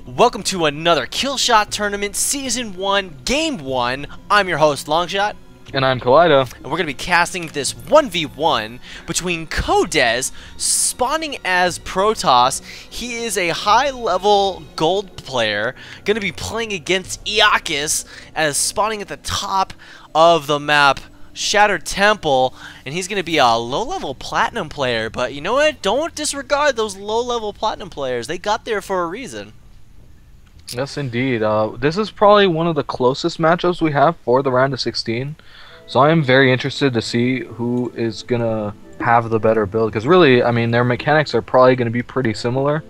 Welcome to another Killshot Tournament Season 1, Game 1. I'm your host, Longshot. And I'm Kohdez. And we're going to be casting this 1v1 between Kohdez, spawning as Protoss. He is a high-level gold player, going to be playing against Iacus as spawning at the top of the map, Shattered Temple, and he's going to be a low-level platinum player. But you know what? Don't disregard those low-level platinum players. They got there for a reason. Yes, indeed. This is probably one of the closest matchups we have for the round of 16. So I am very interested to see who is going to have the better build. Because really, I mean, their mechanics are probably going to be pretty similar.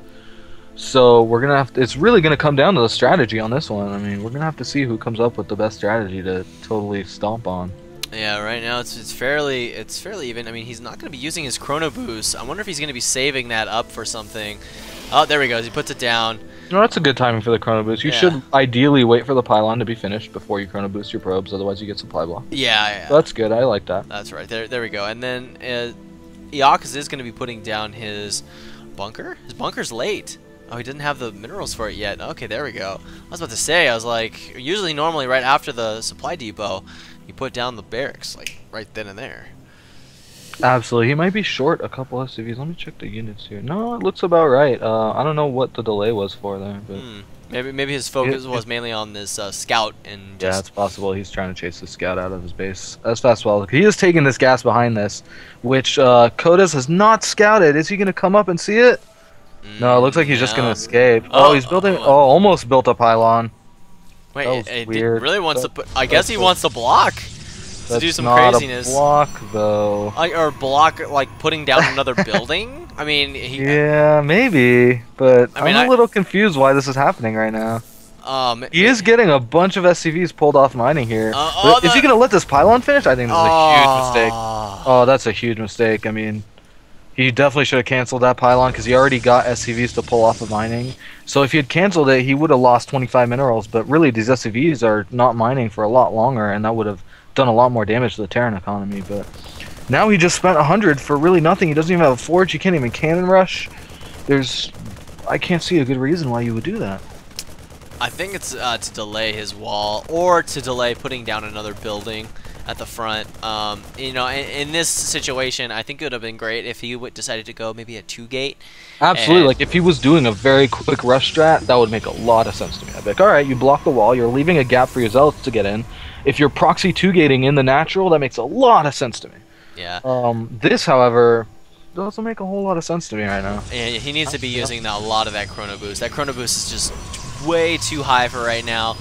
So we're going to have to, it's really going to come down to the strategy on this one. I mean, we're going to have to see who comes up with the best strategy to totally stomp on. Yeah, right now it's fairly even. I mean, he's not going to be using his Chrono Boost. I wonder if he's going to be saving that up for something. Oh, there he goes. He puts it down. No, that's a good timing for the Chrono Boost. You should ideally wait for the pylon to be finished before you Chrono Boost your probes, otherwise you get supply block. Yeah. So that's good. I like that. That's right. There we go. And then Iacus is going to be putting down his bunker. His bunker's late. Oh, he didn't have the minerals for it yet. Okay, there we go. I was about to say, I was like, normally right after the supply depot, you put down the barracks, like right then and there. Absolutely. He might be short a couple SCVs. Let me check the units here. No, it looks about right. I don't know what the delay was for there, but maybe his focus was mainly on this scout and just... Yeah, it's possible he's trying to chase the scout out of his base as fast as well. He is taking this gas behind this, which Kohdez has not scouted. Is he going to come up and see it? No, it looks like he's just going to escape. Oh, he's building... Oh, almost built a pylon. Wait, it really wants to put... I guess he wants to block. To do some not craziness. A block, though. Or block, like, putting down another building? I mean, yeah, maybe. But I'm a little confused why this is happening right now. He is getting a bunch of SCVs pulled off mining here. Is he going to let this pylon finish? I think that's a huge mistake. Oh, that's a huge mistake. I mean, he definitely should have canceled that pylon because he already got SCVs to pull off of mining. So if he had canceled it, he would have lost 25 minerals. But really, these SCVs are not mining for a lot longer, and that would have done a lot more damage to the Terran economy. But now he just spent 100 for really nothing. He doesn't even have a forge. He can't even cannon rush. I can't see a good reason why you would do that. I think it's to delay his wall or to delay putting down another building at the front. You know, in this situation, I think it would have been great if he decided to go maybe a 2-gate. Absolutely. Like if he was doing a very quick rush strat, that would make a lot of sense to me. I'd be like, all right, you block the wall. You're leaving a gap for your zealots to get in. If you're proxy 2-gating in the natural, that makes a lot of sense to me. Yeah. This, however, doesn't make a whole lot of sense to me right now. Yeah, he needs to be using a lot of that Chrono Boost. That Chrono Boost is just way too high for right now.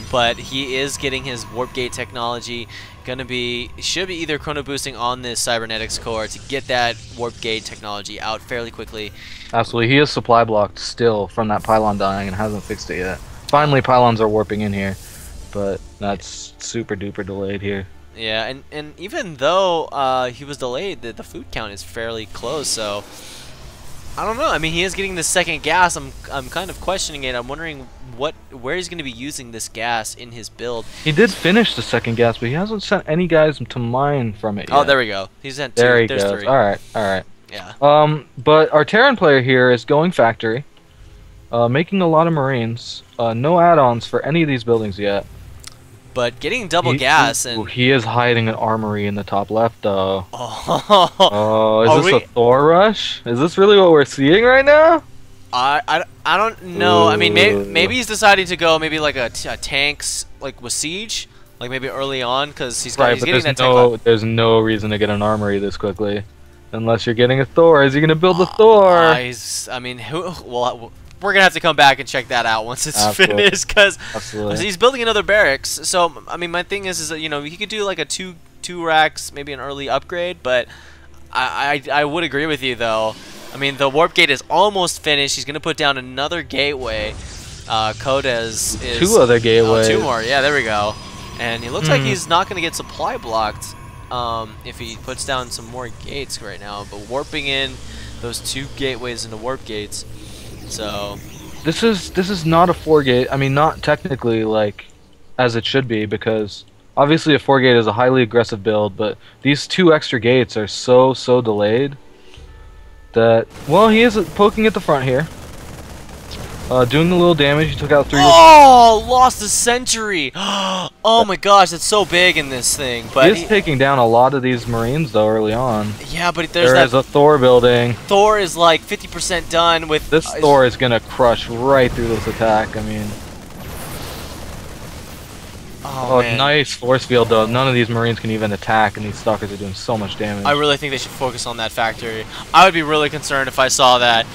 But he is getting his Warp Gate technology. Should be either Chrono Boosting on this Cybernetics core to get that Warp Gate technology out fairly quickly. Absolutely. He is supply blocked still from that pylon dying and hasn't fixed it yet. Finally, pylons are warping in here. But that's super duper delayed here. Yeah, and even though he was delayed, the food count is fairly close. So I don't know. I mean, he is getting the second gas. I'm kind of questioning it. I'm wondering where he's going to be using this gas in his build. He did finish the second gas, but he hasn't sent any guys to mine from it yet. Oh, there we go. He sent 2. There he There's goes. 3. All right. Yeah. But our Terran player here is going factory, making a lot of Marines. No add-ons for any of these buildings yet. But getting double gas and... He is hiding an armory in the top left, though. Oh, is this a Thor rush? Is this really what we're seeing right now? I don't know. Ooh. I mean, maybe he's deciding to go maybe like a tanks, like with Siege, like maybe early on, because he's getting that there's no reason to get an armory this quickly. Unless you're getting a Thor. Is he going to build a Thor? I mean, we're going to have to come back and check that out once it's finished, because he's building another barracks. So, I mean, my thing is that, you know, he could do like a two racks, maybe an early upgrade, but I would agree with you, though. I mean, the Warp Gate is almost finished. He's going to put down another gateway. Kohdez is... 2 other gateways. 2 more. Yeah, there we go. And he looks like he's not going to get supply blocked if he puts down some more gates right now. But warping in those 2 gateways into Warp Gates. So this is not a 4-gate. I mean, not technically like as it should be, because obviously a 4-gate is a highly aggressive build, but these 2 extra gates are so delayed that, well, he is poking at the front here. Doing a little damage. He took out 3. Oh, lost the sentry. Oh my gosh, that's so big in this thing. But he's taking down a lot of these Marines though early on. Yeah, but there's a Thor building. Thor is like 50% done with. This Thor is gonna crush right through this attack. I mean. Oh, nice force field though. None of these Marines can even attack, and these Stalkers are doing so much damage. I really think they should focus on that factory. I would be really concerned if I saw that.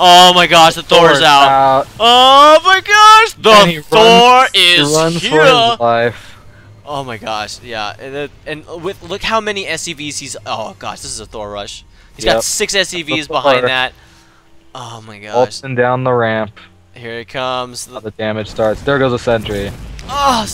Oh my gosh, the Thor's out. Oh my gosh, the Thor is here. For his life. Oh my gosh, yeah. And look how many SCVs he's. Oh gosh, this is a Thor rush. He's got 6 SCVs behind that. Oh my gosh. Up and down the ramp. Here it comes. The damage starts. There goes a sentry. Oh,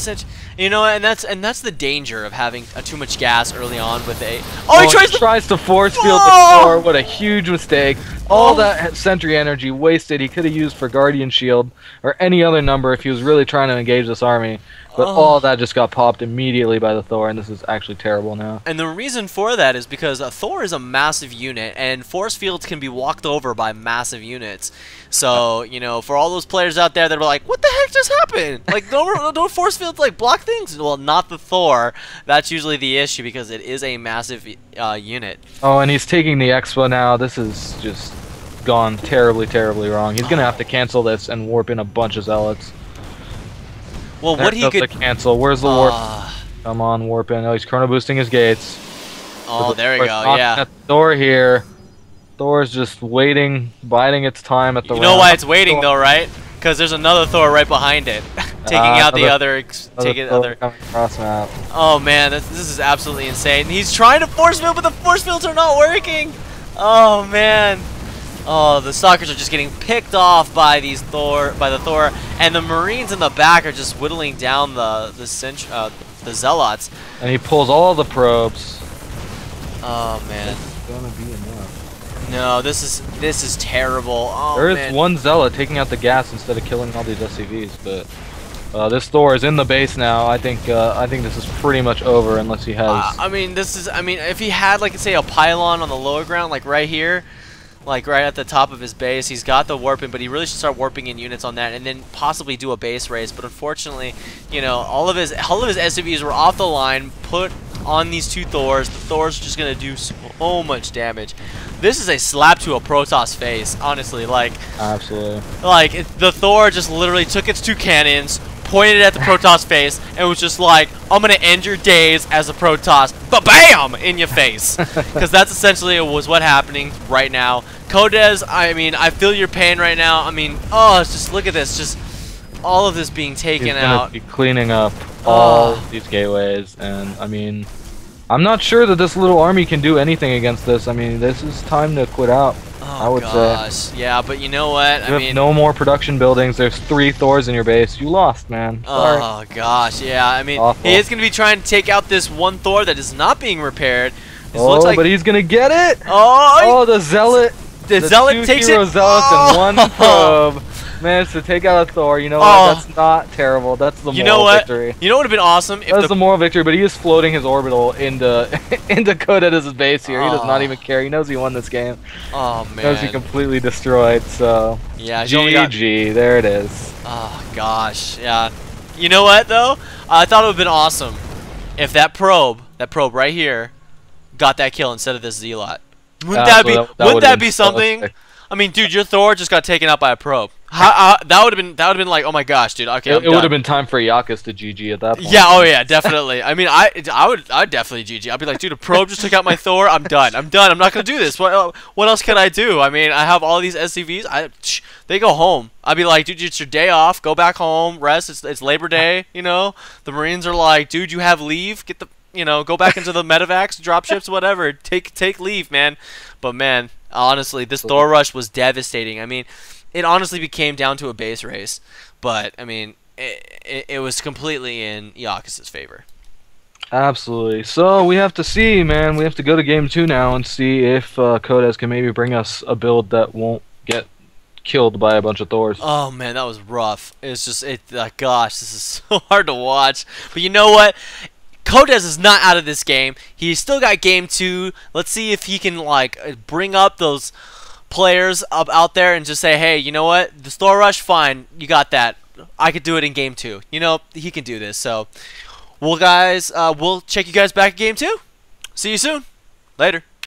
you know, and that's the danger of having too much gas early on with a. Oh, he tries to force field the Thor. What a huge mistake! All that sentry energy wasted. He could have used for Guardian Shield or any other number if he was really trying to engage this army. But all that just got popped immediately by the Thor, and this is actually terrible now. And the reason for that is because a Thor is a massive unit, and force fields can be walked over by massive units. So, you know, for all those players out there that are like, what the heck just happened? Like, don't force fields, like, block things? Well, not the Thor. That's usually the issue because it is a massive unit. Oh, and he's taking the Expo now. This is just gone terribly, terribly wrong. He's going to have to cancel this and warp in a bunch of Zealots. Well, what he could cancel. Where's the warp? Come on, warp in. Oh, he's chrono boosting his gates. Oh, there we go. Yeah. At the Thor here. Thor's just waiting, biding its time at the. You know why it's waiting though, right? Because there's another Thor right behind it, taking out the other. Cross map. Oh man, this is absolutely insane. He's trying to force field, but the force fields are not working. Oh man. Oh, the Stalkers are just getting picked off by the Thor, and the Marines in the back are just whittling down the Zealots. And he pulls all the probes. Oh man. It's gonna be enough. No, this is terrible. Oh, there is one Zealot taking out the gas instead of killing all these SCVs, but this Thor is in the base now. I think this is pretty much over unless he has. I mean, if he had, like, say, a pylon on the lower ground, like right here. Like right at the top of his base, he's got the warping, but he really should start warping in units on that, and then possibly do a base race. But unfortunately, you know, all of his SCVs were off the line, put on these 2 Thors. The Thors are just gonna do so much damage. This is a slap to a Protoss face, honestly. Like, absolutely. Like the Thor just literally took its 2 cannons, pointed at the Protoss face, and was just like, I'm gonna end your days as a Protoss, but bam, in your face. Because that's essentially what happening right now. Kohdez, I mean, I feel your pain right now. I mean, oh, it's just, look at this, just all of this being taken out. He's gonna be cleaning up all these gateways, and I mean, I'm not sure that this little army can do anything against this. I mean, this is time to quit out. I would say. Yeah, but you know what? I mean, no more production buildings. There's 3 Thors in your base. You lost, man. Sorry. Oh gosh, yeah. I mean, he is gonna be trying to take out this one Thor that is not being repaired. But he's gonna get it. The Zealot. The Zealot takes it. Zealots and 1 probe. Managed to take out a Thor. You know what? That's not terrible. That's the moral victory. You know what would have been awesome? That's the moral victory, but he is floating his orbital into Kodez's base here. He does not even care. He knows he won this game. Oh man. He knows he completely destroyed. So yeah, GG. There it is. Oh gosh, yeah. You know what though? I thought it would have been awesome if that probe right here, got that kill instead of this Zealot. Wouldn't that be something? Sick. I mean, dude, your Thor just got taken out by a probe. That would have been like, oh my gosh, dude. Okay, it would have been time for Iacus to GG at that point. Yeah, oh yeah, definitely. I mean, I'd definitely GG. I'd be like, dude, a probe just took out my Thor. I'm done. I'm not gonna do this. What else can I do? I mean, I have all these SCVs. They go home. I'd be like, dude, it's your day off. Go back home, rest. It's Labor Day. You know, the Marines are like, dude, you have leave. Get the go back into the medevacs, dropships, whatever. Take leave, man. But man, honestly, this Thor rush was devastating. I mean, it honestly became down to a base race, but I mean, it was completely in Iacus' favor. Absolutely. So we have to see, man. We have to go to game 2 now and see if Kohdez can maybe bring us a build that won't get killed by a bunch of Thors. Oh man, that was rough. It's just gosh, this is so hard to watch. But you know what? Kohdez is not out of this game. He's still got game 2. Let's see if he can like bring up those players up out there and just say, hey, you know what? The store rush, fine, you got that. I could do it in game 2. You know, he can do this. So, well, guys, we'll check you guys back in game 2. See you soon. Later.